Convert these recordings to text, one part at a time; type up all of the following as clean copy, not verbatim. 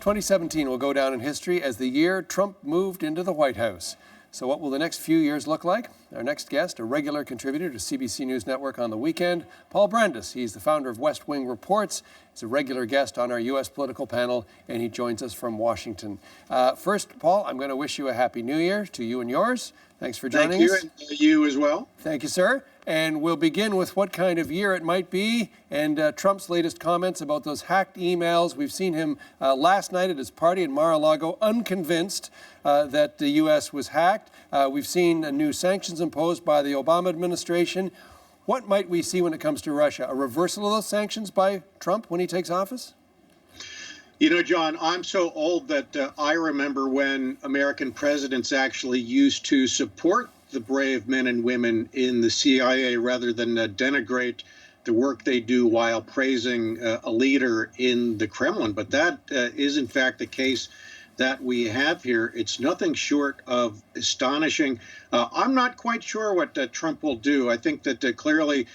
2017 will go down in history as the year Trump moved into the White House. So what will the next few years look like? Our next guest, a regular contributor to CBC News Network on the weekend, Paul Brandus. He's the founder of West Wing Reports. He's a regular guest on our U.S. political panel, and he joins us from Washington. First, Paul, I'm going to wish you a Happy New Year to you and yours. Thanks for joining us. Thank you, and you as well. Thank you, sir. And we'll begin with what kind of year it might be and Trump's latest comments about those hacked emails. We've seen him last night at his party in Mar-a-Lago, unconvinced that the U.S. was hacked. We've seen new sanctions imposed by the Obama administration. What might we see when it comes to Russia? A reversal of those sanctions by Trump when he takes office? You know, John, I'm so old that I remember when American presidents actually used to support the brave men and women in the CIA rather than denigrate the work they do while praising a leader in the Kremlin. But that is, in fact, the case that we have here. It's nothing short of astonishing. I'm not quite sure what Trump will do. I think that clearly,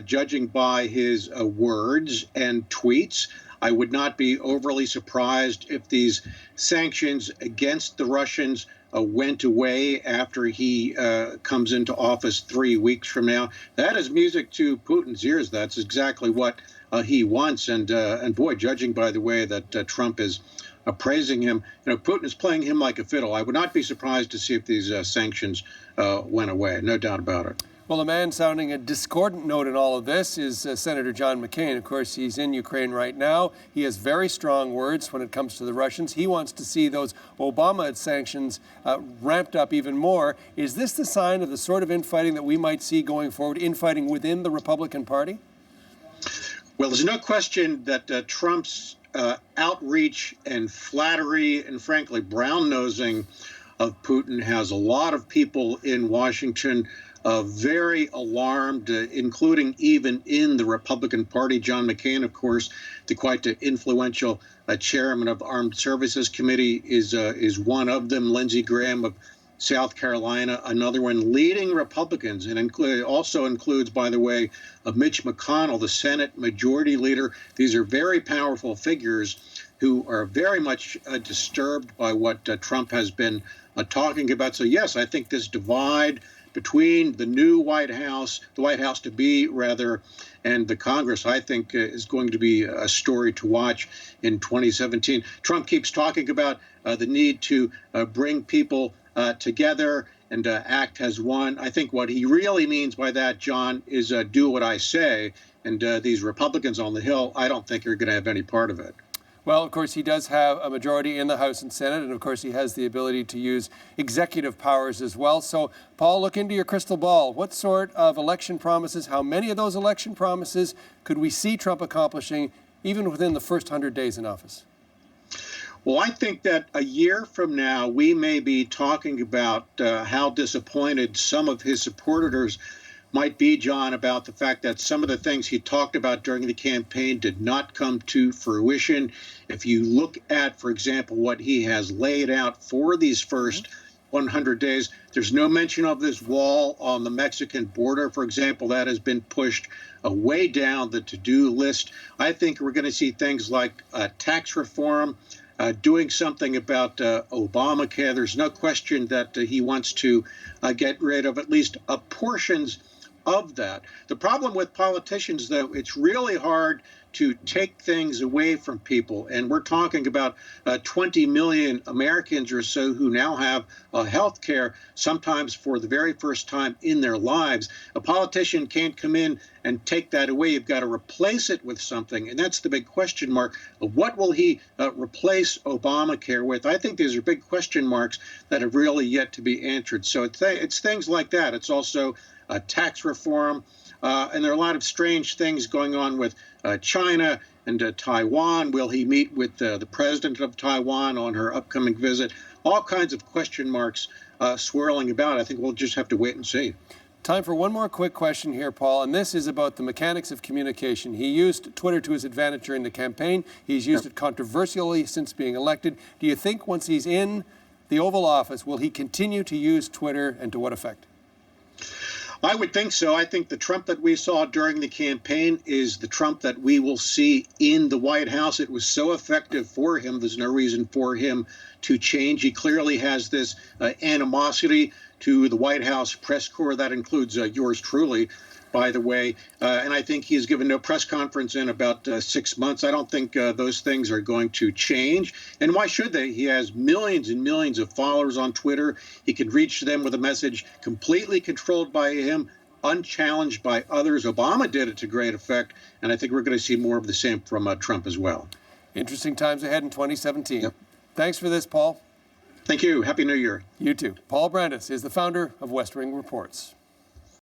judging by his words and tweets, I would not be overly surprised if these sanctions against the Russians went away after he comes into office 3 weeks from now. That is music to Putin's ears. That's exactly what he wants. And boy, judging by the way that Trump is praising him, Putin is playing him like a fiddle. I would not be surprised to see if these sanctions went away. No doubt about it. Well, a man sounding a discordant note in all of this is Senator John McCain. Of course, he's in Ukraine right now. He has very strong words when it comes to the Russians. He wants to see those Obama sanctions ramped up even more. Is this the sign of the sort of infighting that we might see going forward, infighting within the Republican Party? Well, there's no question that Trump's outreach and flattery and, frankly, brown-nosing of Putin has a lot of people in Washington very alarmed, including even in the Republican Party. John McCain, of course, the quite influential chairman of the Armed Services Committee, is one of them. Lindsey Graham of South Carolina, another one. Leading Republicans, and also includes, by the way, Mitch McConnell, the Senate Majority Leader. These are very powerful figures who are very much disturbed by what Trump has been talking about. So, yes, I think this divide between the new White House, the White House to be rather, and the Congress, I think is going to be a story to watch in 2017. Trump keeps talking about the need to bring people together and act as one. I think what he really means by that, John, is do what I say. And these Republicans on the Hill, I don't think are going to have any part of it. Well, of course, he does have a majority in the House and Senate, and of course, he has the ability to use executive powers as well. So, Paul, look into your crystal ball. What sort of election promises, how many of those election promises could we see Trump accomplishing even within the first 100 days in office? Well, I think that a year from now, we may be talking about how disappointed some of his supporters might be, John, about the fact that some of the things he talked about during the campaign did not come to fruition. If you look at, for example, what he has laid out for these first 100 days, there's no mention of this wall on the Mexican border, for example. That has been pushed way down the to-do list. I think we're going to see things like tax reform, doing something about Obamacare. There's no question that he wants to get rid of at least portions of that. The problem with politicians, though, it's really hard to take things away from people. And we're talking about 20 million Americans or so who now have health care, sometimes for the very first time in their lives. A politician can't come in and take that away. You've got to replace it with something. And that's the big question mark. What will he replace Obamacare with? I think these are big question marks that have really yet to be answered. So it's things like that. It's also tax reform. And there are a lot of strange things going on with China and Taiwan. Will he meet with the president of Taiwan on her upcoming visit? All kinds of question marks swirling about. I think we'll just have to wait and see. Time for one more quick question here, Paul, and this is about the mechanics of communication. He used Twitter to his advantage during the campaign. He's used it controversially since being elected. Do you think once he's in the Oval Office, will he continue to use Twitter, and to what effect? I would think so. I think the Trump that we saw during the campaign is the Trump that we will see in the White House. It was so effective for him. There's no reason for him to change. He clearly has this animosity to the White House press corps. That includes yours truly, by the way. And I think he has given no press conference in about 6 months. I don't think those things are going to change. And why should they? He has millions and millions of followers on Twitter. He can reach them with a message completely controlled by him, unchallenged by others. Obama did it to great effect. And I think we're going to see more of the same from Trump as well. Interesting times ahead in 2017. Yep. Thanks for this, Paul. Thank you. Happy New Year. You too. Paul Brandus is the founder of West Wing Reports.